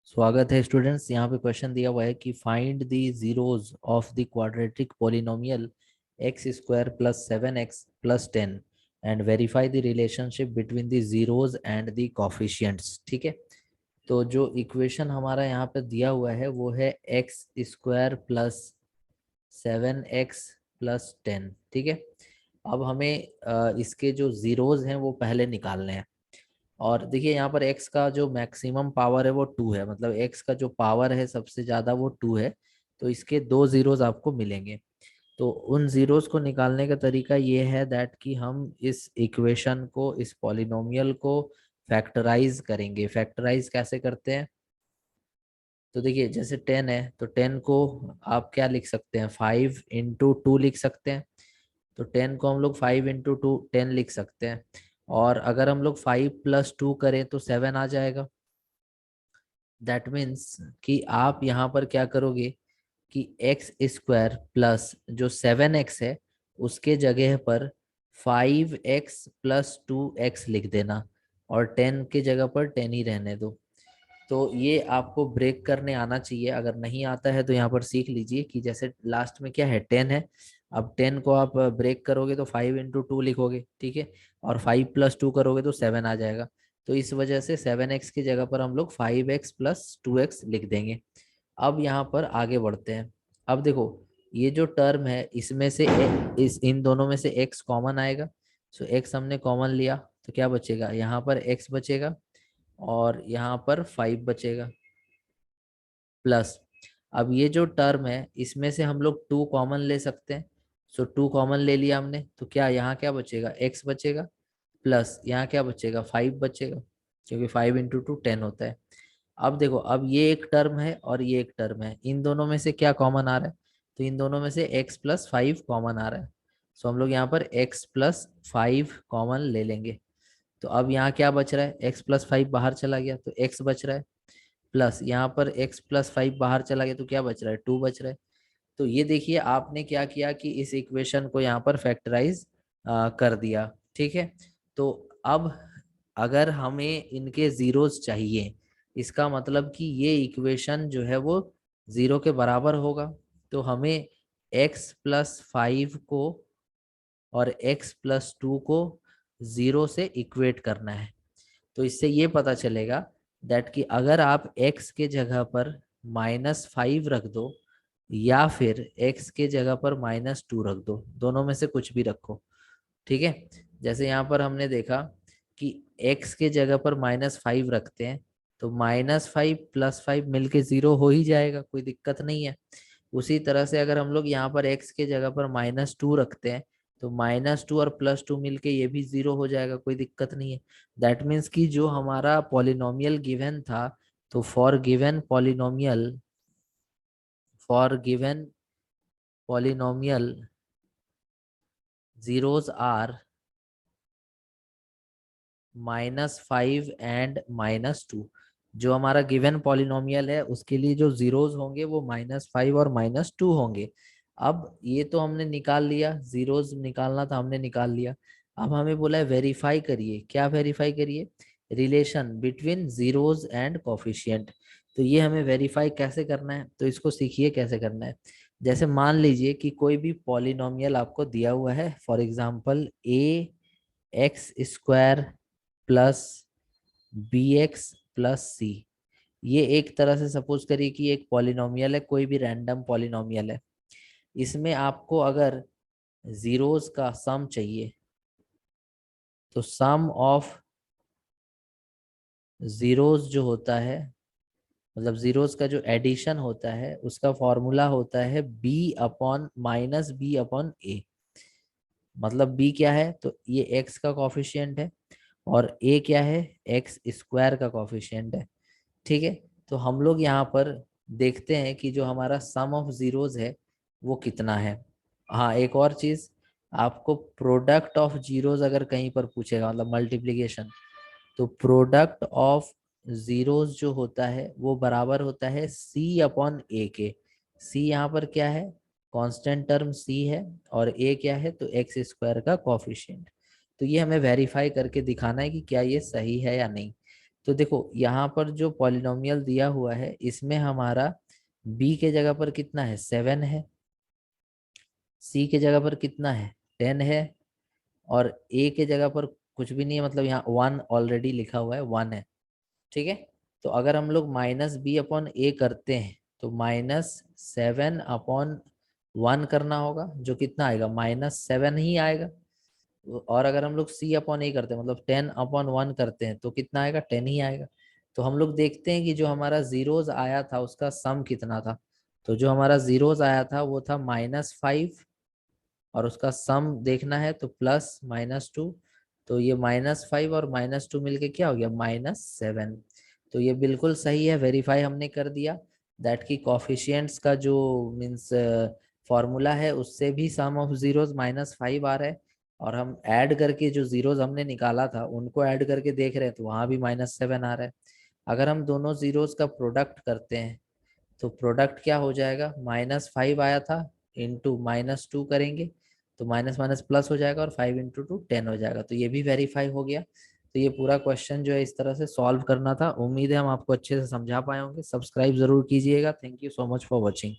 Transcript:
स्वागत है स्टूडेंट्स। यहाँ पे क्वेश्चन दिया हुआ है कि find the zeros of the quadratic polynomial x square plus 7x plus 10 and verify the relationship between the zeros and the coefficients. ठीक है, तो जो इक्वेशन हमारा यहाँ पे दिया हुआ है वो है x square plus 7x plus 10। ठीक है, अब हमें इसके जो जीरोज हैं वो पहले निकालने हैं। और देखिए यहाँ पर x का जो मैक्सिमम पावर है वो 2 है, मतलब x का जो पावर है सबसे ज्यादा वो 2 है। तो इसके दो जीरोस आपको मिलेंगे। तो उन जीरोस को निकालने का तरीका ये है दैट कि हम इस इक्वेशन को, इस पॉलिनोमियल को फैक्टराइज करेंगे। फैक्टराइज कैसे करते हैं? तो देखिए जैसे 10 है तो 10 को आप क्या लिख सकते हैं, 5 into 2 लिख सकते हैं। तो 10 को हम लोग 5 into 2 10 लिख सकते हैं। और अगर हम लोग 5 + 2 करें तो 7 आ जाएगा। दैट मीन्स कि आप यहाँ पर क्या करोगे कि एक्स स्क्वायर प्लस जो 7x है उसके जगह पर 5x + 2x लिख देना, और 10 के जगह पर 10 ही रहने दो। तो ये आपको ब्रेक करने आना चाहिए। अगर नहीं आता है तो यहाँ पर सीख लीजिए कि जैसे लास्ट में क्या है, 10 है। अब 10 को आप ब्रेक करोगे तो 5 into 2 लिखोगे, ठीक है। और 5 + 2 करोगे तो 7 आ जाएगा। तो इस वजह से 7x की जगह पर हम लोग 5x + 2x लिख देंगे। अब यहाँ पर आगे बढ़ते हैं। अब देखो, ये जो टर्म है इसमें से इस इन दोनों में से x कॉमन आएगा। सो x हमने कॉमन लिया तो क्या बचेगा, यहाँ पर x बचेगा और यहाँ पर 5 बचेगा प्लस। अब ये जो टर्म है इसमें से हम लोग 2 कॉमन ले सकते हैं। सो 2 कॉमन ले लिया हमने तो क्या यहाँ क्या बचेगा, x बचेगा प्लस यहाँ क्या बचेगा, 5 बचेगा, क्योंकि 5 into 2 10 होता है। अब देखो, अब ये एक टर्म है और ये एक टर्म है, इन दोनों में से क्या कॉमन आ रहा है? तो इन दोनों में से x + 5 कॉमन आ रहा है। सो हम लोग यहाँ पर x + 5 कॉमन ले लेंगे। तो अब यहाँ क्या बच रहा है, x + 5 बाहर चला गया तो x बच रहा है, प्लस यहाँ पर x + 5 बाहर चला गया तो क्या बच रहा है, 2 बच रहा है। तो ये देखिए आपने क्या किया कि इस इक्वेशन को यहाँ पर फैक्टराइज कर दिया। ठीक है, तो अब अगर हमें इनके जीरोस चाहिए, इसका मतलब कि ये इक्वेशन जो है वो जीरो के बराबर होगा। तो हमें x + 5 को और x + 2 को जीरो से इक्वेट करना है। तो इससे ये पता चलेगा दैट कि अगर आप x के जगह पर -5 रख दो या फिर x के जगह पर -2 रख दो, दोनों में से कुछ भी रखो। ठीक है, जैसे यहाँ पर हमने देखा कि x के जगह पर -5 रखते हैं तो -5 + 5 मिलके 0 हो ही जाएगा, कोई दिक्कत नहीं है। उसी तरह से अगर हम लोग यहाँ पर x के जगह पर -2 रखते हैं तो -2 और +2 मिलके ये भी 0 हो जाएगा, कोई दिक्कत नहीं है। दैट मीन्स कि जो हमारा पॉलिनोमियल गिवन था, तो for given polynomial zeros are -5 and -2। जो हमारा गिवन पॉलिनोमियल है उसके लिए जो जीरोस होंगे वो -5 और -2 होंगे। अब ये तो हमने निकाल लिया, जीरोस निकालना था हमने निकाल लिया। अब हमें बोला है वेरीफाई करिए। क्या वेरीफाई करिए? Relation between zeros and coefficient. तो ये हमें वेरीफाई कैसे करना है, तो इसको सीखिए कैसे करना है। जैसे मान लीजिए कि कोई भी पॉलिनोमियल आपको दिया हुआ है, for example ax² plus bx + c। ये एक तरह से सपोज करिए कि एक पॉलिनोमियल है, कोई भी रैंडम पॉलिनोमियल है। इसमें आपको अगर जीरोस का सम चाहिए तो सम ऑफ जीरोस जो होता है, मतलब जीरोस का जो एडिशन होता है उसका फॉर्मूला होता है b/-b/a। मतलब b क्या है, तो ये x का कॉफिशिएंट है, और a क्या है, x² का कॉफिशिएंट है। ठीक है, तो हम लोग यहाँ पर देखते हैं कि जो हमारा सम ऑफ जीरोस है वो कितना है। हाँ, एक और चीज, आपको प्रोडक्ट ऑफ जीरोस अगर कहीं पर पूछेगा, मतलब मल्टीप्लिकेशन, तो प्रोडक्ट ऑफ जीरोस जो होता है वो बराबर होता है c/a के। c यहाँ पर क्या है, कांस्टेंट टर्म c है, और a क्या है, तो x² का कॉफिशिएंट। तो ये हमें वेरीफाई करके दिखाना है कि क्या ये सही है या नहीं। तो देखो यहाँ पर जो पॉलिनोमियल दिया हुआ है इसमें हमारा b के जगह पर कितना है 7 है, c के जगह पर कितना है 10 है, और a के जगह पर कुछ भी नहीं है, मतलब यहाँ 1 ऑलरेडी लिखा हुआ है 1 है। ठीक है, तो अगर हम लोग माइनस बी अपॉन ए करते हैं तो -7/1 करना होगा, जो कितना आएगा -7 ही आएगा। और अगर हम लोग सी अपॉन ए करते हैं मतलब 10/1 करते हैं तो कितना आएगा 10 ही आएगा। तो हम लोग देखते हैं कि जो हमारा जीरोज आया था उसका सम कितना था। तो जो हमारा जीरोज आया था वो था -5, और उसका सम देखना है तो +-2। तो ये -5 और -2 मिलके क्या हो गया -7। तो ये बिल्कुल सही है, वेरीफाई हमने कर दिया दैट की कॉफिशिएंट्स का जो मीन्स फॉर्मूला है उससे भी सम ऑफ जीरोज -5 आ रहा है, और हम ऐड करके जो जीरोज हमने निकाला था उनको ऐड करके देख रहे हैं तो वहां भी -7 आ रहा है। अगर हम दोनों जीरोज का प्रोडक्ट करते हैं तो प्रोडक्ट क्या हो जाएगा, -5 आया था इंटू -2 करेंगे तो माइनस माइनस प्लस हो जाएगा, और 5 × 2 10 हो जाएगा। तो ये भी वेरीफाई हो गया। तो ये पूरा क्वेश्चन जो है इस तरह से सॉल्व करना था। उम्मीद है हम आपको अच्छे से समझा पाए होंगे। सब्सक्राइब जरूर कीजिएगा। Thank you so much for watching.